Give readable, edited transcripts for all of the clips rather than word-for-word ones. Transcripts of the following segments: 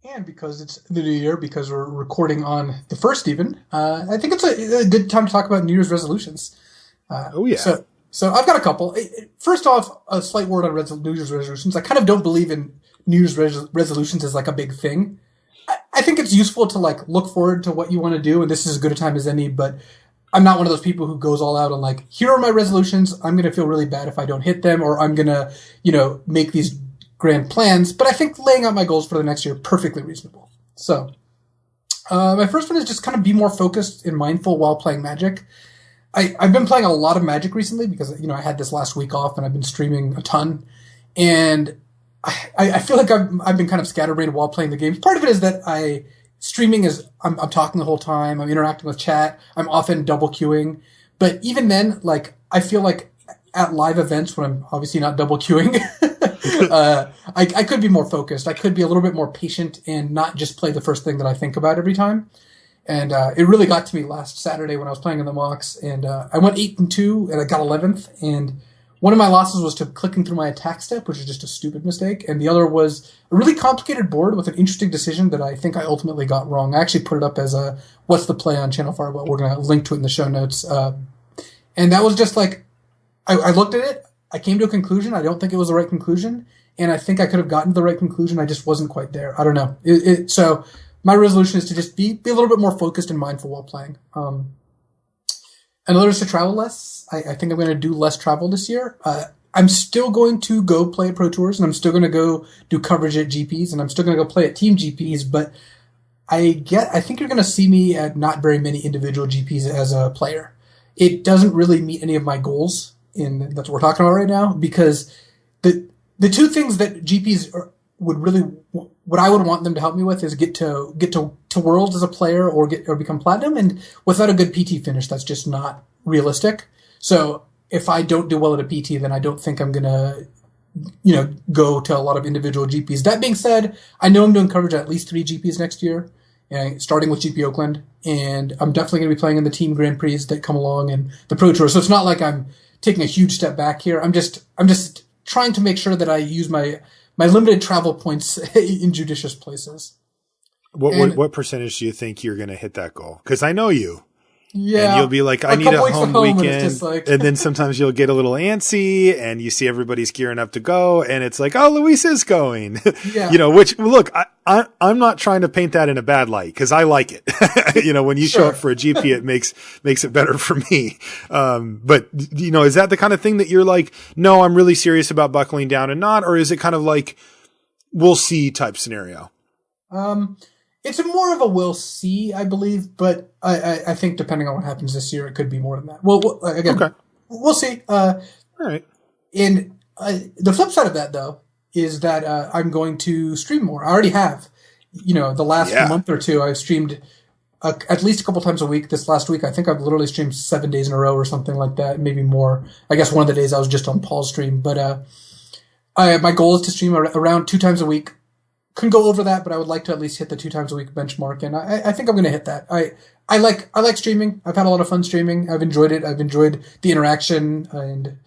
And because it's the new year, because we're recording on the first even, I think it's a good time to talk about New Year's resolutions. Uh, Oh yeah. so I've got a couple. First off, a slight word on New Year's resolutions. I kind of don't believe in New Year's resolutions as like a big thing. I think it's useful to like look forward to what you want to do, and this is as good a time as any. But I'm not one of those people who goes all out on like, here are my resolutions. I'm going to feel really bad if I don't hit them, or I'm going to, make these grand plans. But I think laying out my goals for the next year perfectly reasonable. So my first one is just kind of be more focused and mindful while playing Magic. I've been playing a lot of Magic recently because I had this last week off and I've been streaming a ton, and I feel like I've been kind of scatterbrained while playing the games. Part of it is that streaming is I'm talking the whole time, I'm interacting with chat, I'm often double queuing, but even then, like I feel like at live events when I'm obviously not double queuing, I could be more focused. I could be a little bit more patient and not just play the first thing that I think about every time. And it really got to me last Saturday when I was playing in the mocks, and I went 8-2, and I got 11th. And one of my losses was to clicking through my attack step, which is just a stupid mistake, and the other was a really complicated board with an interesting decision that I think I ultimately got wrong. I actually put it up as a "What's the play" on Channel Fireball. We're going to link to it in the show notes. And that was just like I looked at it, I came to a conclusion. I don't think it was the right conclusion, and I think I could have gotten to the right conclusion. I just wasn't quite there. I don't know. So my resolution is to just be a little bit more focused and mindful while playing. Another is to travel less. I think I'm going to do less travel this year. I'm still going to go play at Pro Tours, and I'm still going to go do coverage at GPs, and I'm still going to go play at team GPs, but I think you're going to see me at not very many individual GPs as a player. It doesn't really meet any of my goals, and that's what we're talking about right now, because the two things that would really, what I would want them to help me with is get to Worlds as a player or become Platinum, and without a good PT finish, that's just not realistic. So if I don't do well at a PT, then I don't think I'm gonna, go to a lot of individual GPs. That being said, I know I'm doing coverage at least 3 GPs next year, starting with GP Oakland, and I'm definitely gonna be playing in the Team Grand Prix that come along and the Pro Tour. So it's not like I'm taking a huge step back here. I'm just trying to make sure that I use my limited travel points in judicious places. What percentage do you think you're going to hit that goal? Because I know you. Yeah. And you'll be like, I need a home weekend. And, and then sometimes you'll get a little antsy and you see everybody's gearing up to go. And it's like, oh, Luis is going. Yeah. Which, look, I'm not trying to paint that in a bad light because I like it. When you show up for a GP, it makes it better for me. But, is that the kind of thing that you're like, no, I'm really serious about buckling down and not? Or is it kind of like, we'll see type scenario? It's more of a we'll see, I believe, but I think depending on what happens this year, it could be more than that. Well, again, okay. We'll see. All right. And the flip side of that, though, is that I'm going to stream more. I already have. The last month or two, I've streamed at least a couple times a week. This last week, I think I've literally streamed 7 days in a row or something like that, maybe more. I guess one of the days I was just on Paul's stream. But my goal is to stream around 2 times a week. Couldn't go over that, but I would like to at least hit the 2 times a week benchmark, and I think I'm going to hit that. I like streaming. I've had a lot of fun streaming. I've enjoyed it. I've enjoyed the interaction, and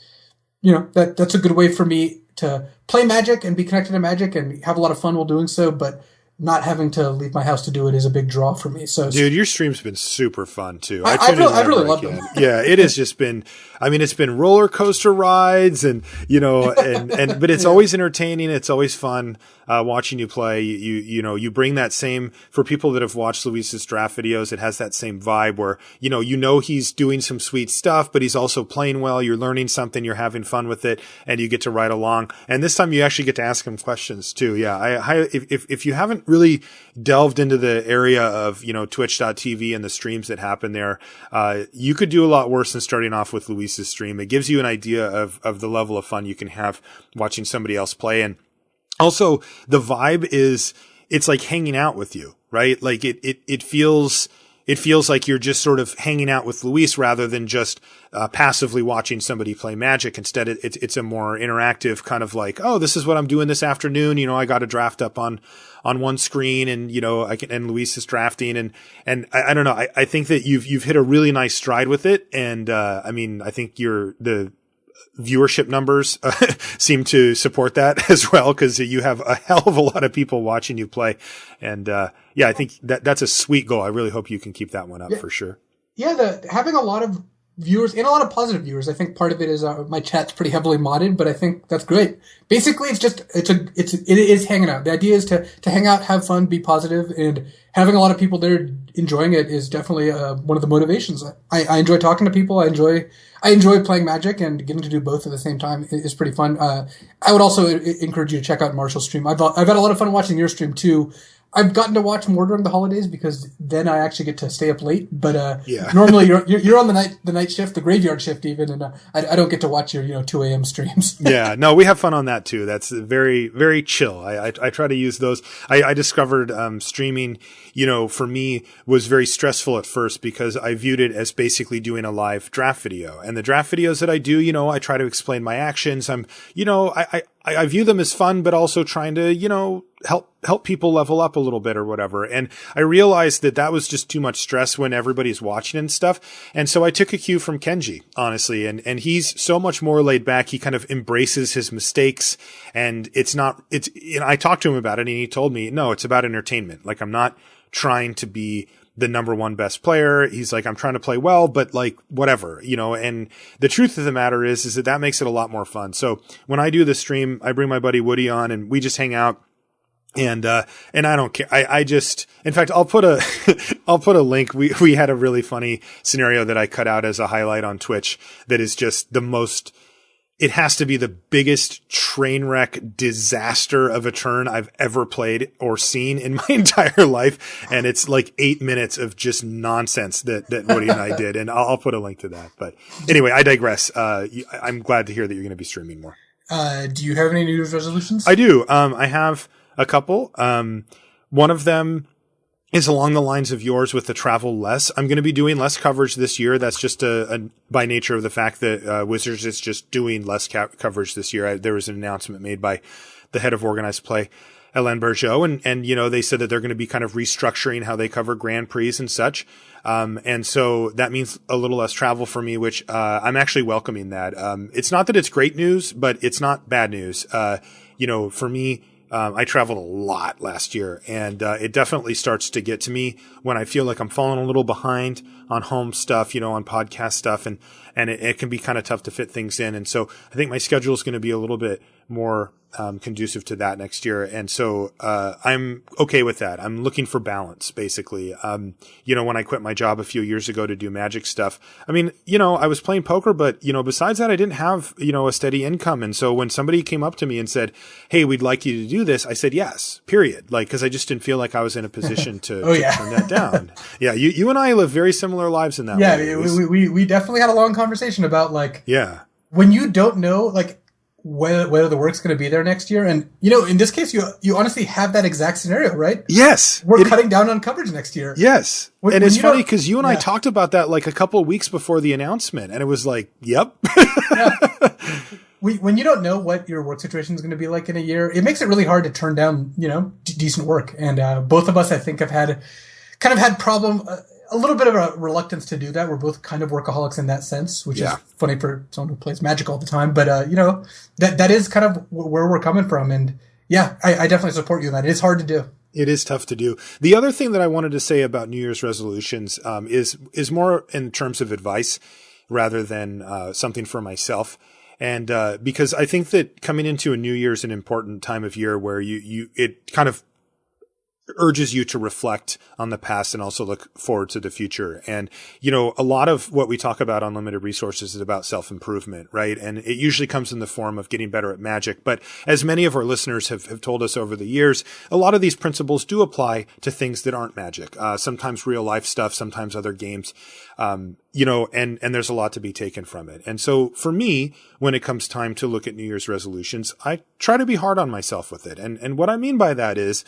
that's a good way for me to play Magic and be connected to Magic and have a lot of fun while doing so. But not having to leave my house to do it is a big draw for me. So, dude, your stream's been super fun too. I really love them. Yeah, it has just been. I mean, it's been roller coaster rides, and but it's always entertaining. It's always fun watching you play. You bring that same, for people that have watched Luis's draft videos. It has that same vibe where he's doing some sweet stuff, but he's also playing well. You're learning something. You're having fun with it, and you get to ride along. And this time, you actually get to ask him questions too. Yeah, if you haven't really delved into the area of Twitch.tv and the streams that happen there, you could do a lot worse than starting off with Luis's stream. It gives you an idea of the level of fun you can have watching somebody else play. And also the vibe it's like hanging out with you, right? Like it feels like you're just sort of hanging out with Luis rather than just passively watching somebody play Magic. Instead, it's a more interactive kind of like, oh, this is what I'm doing this afternoon. I got a draft up on one screen, and and Luis is drafting, and I don't know. I think that you've hit a really nice stride with it, and I think viewership numbers seem to support that as well, because you have a hell of a lot of people watching you play. And I think that's a sweet goal. I really hope you can keep that one up for sure. Yeah, having a lot of viewers and a lot of positive viewers. I think part of it is my chat's pretty heavily modded, but I think that's great. Basically, it is hanging out. The idea is to hang out, have fun, be positive, and having a lot of people there enjoying it is definitely one of the motivations. I enjoy talking to people. I enjoy playing Magic, and getting to do both at the same time is pretty fun. I would also encourage you to check out Marshall's stream. I've had a lot of fun watching your stream too. I've gotten to watch more during the holidays because then I actually get to stay up late. But normally you're on the night shift, the graveyard shift even, and I don't get to watch your 2 a.m. streams. Yeah, no, we have fun on that too. That's very, very chill. I try to use those. I discovered streaming, for me was very stressful at first because I viewed it as basically doing a live draft video. And the draft videos that I do, I try to explain my actions. I view them as fun, but also trying to, help people level up a little bit or whatever. And I realized that was just too much stress when everybody's watching and stuff. And so I took a cue from Kenji, honestly. And he's so much more laid back. He kind of embraces his mistakes, and I talked to him about it, and he told me, no, it's about entertainment. Like, I'm not trying to be the number one best player. He's like, I'm trying to play well, but like whatever, and the truth of the matter is that makes it a lot more fun. So when I do the stream, I bring my buddy Woody on and we just hang out. And I don't care. In fact, I'll put a link. We had a really funny scenario that I cut out as a highlight on Twitch that is just it has to be the biggest train wreck disaster of a turn I've ever played or seen in my entire life. And it's like 8 minutes of just nonsense that Woody and I did. And I'll put a link to that. But anyway, I digress. I'm glad to hear that you're going to be streaming more. Do you have any New Year's resolutions? I do. I have a couple. One of them is along the lines of yours with the travel less. I'm going to be doing less coverage this year. That's just by nature of the fact that Wizards is just doing less coverage this year. There was an announcement made by the head of organized play, Hélène Bergeau, and they said that they're going to be kind of restructuring how they cover Grand Prix and such. And so that means a little less travel for me, which I'm actually welcoming that. It's not that it's great news, but it's not bad news. For me, I traveled a lot last year, and it definitely starts to get to me when I feel like I'm falling a little behind on home stuff, on podcast stuff, and it can be kind of tough to fit things in. And so I think my schedule is going to be a little bit more conducive to that next year. And so I'm okay with that. I'm looking for balance, basically. When I quit my job a few years ago to do Magic stuff, I mean, I was playing poker, but, besides that, I didn't have, a steady income. And so when somebody came up to me and said, hey, we'd like you to do this, I said, yes, period. Like, cause I just didn't feel like I was in a position to, turn that down. Yeah. You and I live very similar lives in that way. Yeah. We definitely had a long conversation about when you don't know, whether the work's going to be there next year. And, in this case, you honestly have that exact scenario, right? Yes. We're cutting down on coverage next year. Yes. And it's funny because you and I talked about that a couple of weeks before the announcement. And it was like, yep. Yeah. When you don't know what your work situation is going to be like in a year, it makes it really hard to turn down, decent work. And both of us, I think, have had a little bit of a reluctance to do that. We're both kind of workaholics in that sense, which is funny for someone who plays Magic all the time. But, that is kind of where we're coming from. And I definitely support you in that. It is hard to do. It is tough to do. The other thing that I wanted to say about New Year's resolutions, is more in terms of advice rather than, something for myself. And, because I think that coming into a new year is an important time of year where it kind of urges you to reflect on the past and also look forward to the future. And, a lot of what we talk about on Limited Resources is about self-improvement, right? And it usually comes in the form of getting better at Magic. But as many of our listeners have told us over the years, a lot of these principles do apply to things that aren't Magic. Sometimes real life stuff, sometimes other games, and there's a lot to be taken from it. And so for me, when it comes time to look at New Year's resolutions, I try to be hard on myself with it. And what I mean by that is,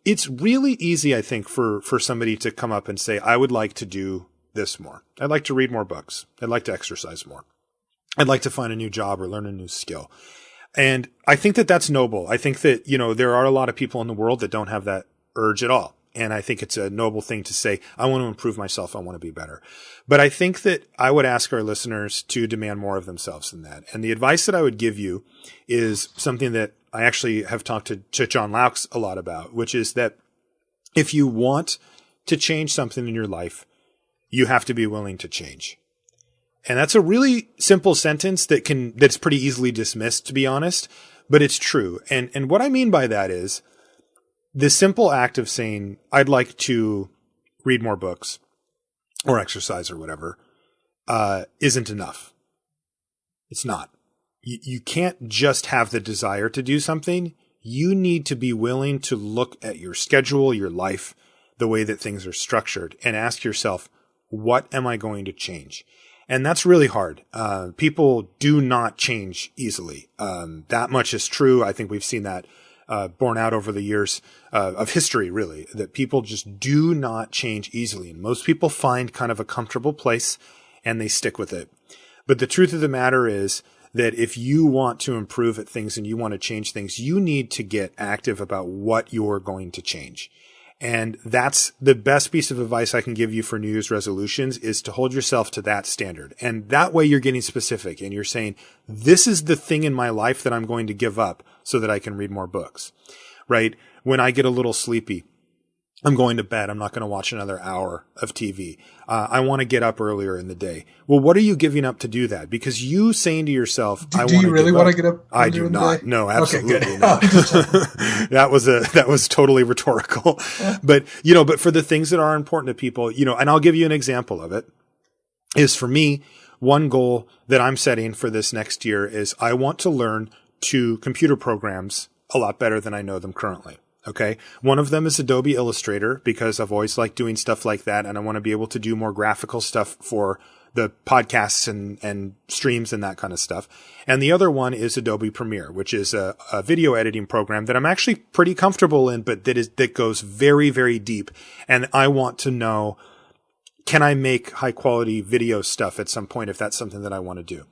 it's really easy, I think, for somebody to come up and say, I would like to do this more. I'd like to read more books. I'd like to exercise more. I'd like to find a new job or learn a new skill. And I think that that's noble. I think that, there are a lot of people in the world that don't have that urge at all. And I think it's a noble thing to say, I want to improve myself. I want to be better. But I think that I would ask our listeners to demand more of themselves than that. And the advice that I would give you is something that I actually have talked to John Laux a lot about, which is that if you want to change something in your life, you have to be willing to change. And that's a really simple sentence that's pretty easily dismissed, to be honest, but it's true. And what I mean by that is the simple act of saying, I'd like to read more books or exercise or whatever, isn't enough. It's not. You can't just have the desire to do something. You need to be willing to look at your schedule, your life, the way that things are structured, and ask yourself, what am I going to change? And that's really hard. People do not change easily. That much is true. I think we've seen that borne out over the years of history, really, that people just do not change easily. And most people find kind of a comfortable place and they stick with it. But the truth of the matter is that if you want to improve at things and you want to change things, you need to get active about what you're going to change. And that's the best piece of advice I can give you for New Year's resolutions, is to hold yourself to that standard. And that way you're getting specific and you're saying, this is the thing in my life that I'm going to give up so that I can read more books, right? When I get a little sleepy, I'm going to bed. I'm not going to watch another hour of TV. I want to get up earlier in the day. Well, what are you giving up to do that? Because you saying to yourself, do you really want to get up? I do not. No, absolutely okay, not. That was totally rhetorical. But for the things that are important to people, and I'll give you an example of it, is for me, one goal that I'm setting for this next year is I want to learn computer programs a lot better than I know them currently. Okay. One of them is Adobe Illustrator, because I've always liked doing stuff like that. And I want to be able to do more graphical stuff for the podcasts and streams and that kind of stuff. And the other one is Adobe Premiere, which is a video editing program that I'm actually pretty comfortable in, but that goes very, very deep. And I want to know, can I make high quality video stuff at some point if that's something that I want to do?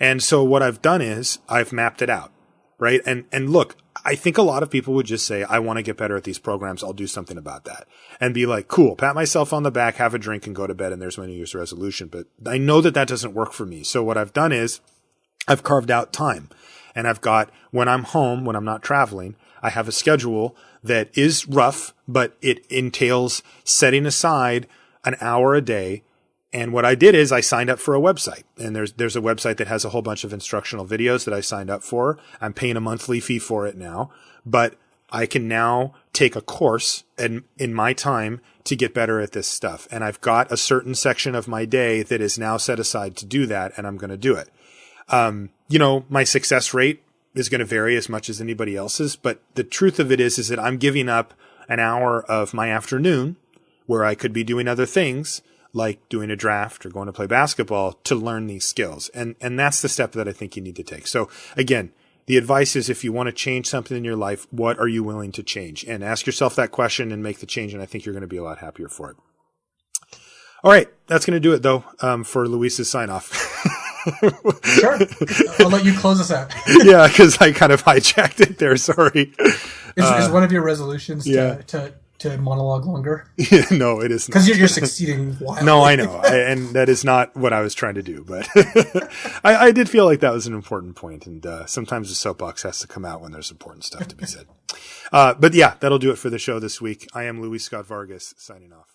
And so what I've done is I've mapped it out. Right. And look, I think a lot of people would just say, I want to get better at these programs. I'll do something about that, and be like, cool, pat myself on the back, have a drink and go to bed. And there's my New Year's resolution. But I know that doesn't work for me. So what I've done is I've carved out time, and I've got, when I'm home, when I'm not traveling, I have a schedule that is rough, but it entails setting aside an hour a day. And what I did is I signed up for a website, and there's a website that has a whole bunch of instructional videos that I signed up for. I'm paying a monthly fee for it now, but I can now take a course in my time to get better at this stuff. And I've got a certain section of my day that is now set aside to do that, and I'm going to do it. My success rate is going to vary as much as anybody else's, but the truth of it is that I'm giving up an hour of my afternoon where I could be doing other things, like doing a draft or going to play basketball, to learn these skills. And that's the step that I think you need to take. So again, the advice is, if you want to change something in your life, what are you willing to change? And ask yourself that question and make the change. And I think you're going to be a lot happier for it. All right. That's going to do it though, for Luis's sign off. Sure. I'll let you close us out. Yeah. Cause I kind of hijacked it there. Sorry. Is one of your resolutions to monologue longer? Yeah, no, it isn't. Because you're succeeding wildly. No, I know. And that is not what I was trying to do. But I did feel like that was an important point. And sometimes the soapbox has to come out when there's important stuff to be said. But yeah, that'll do it for the show this week. I am Luis Scott Vargas, signing off.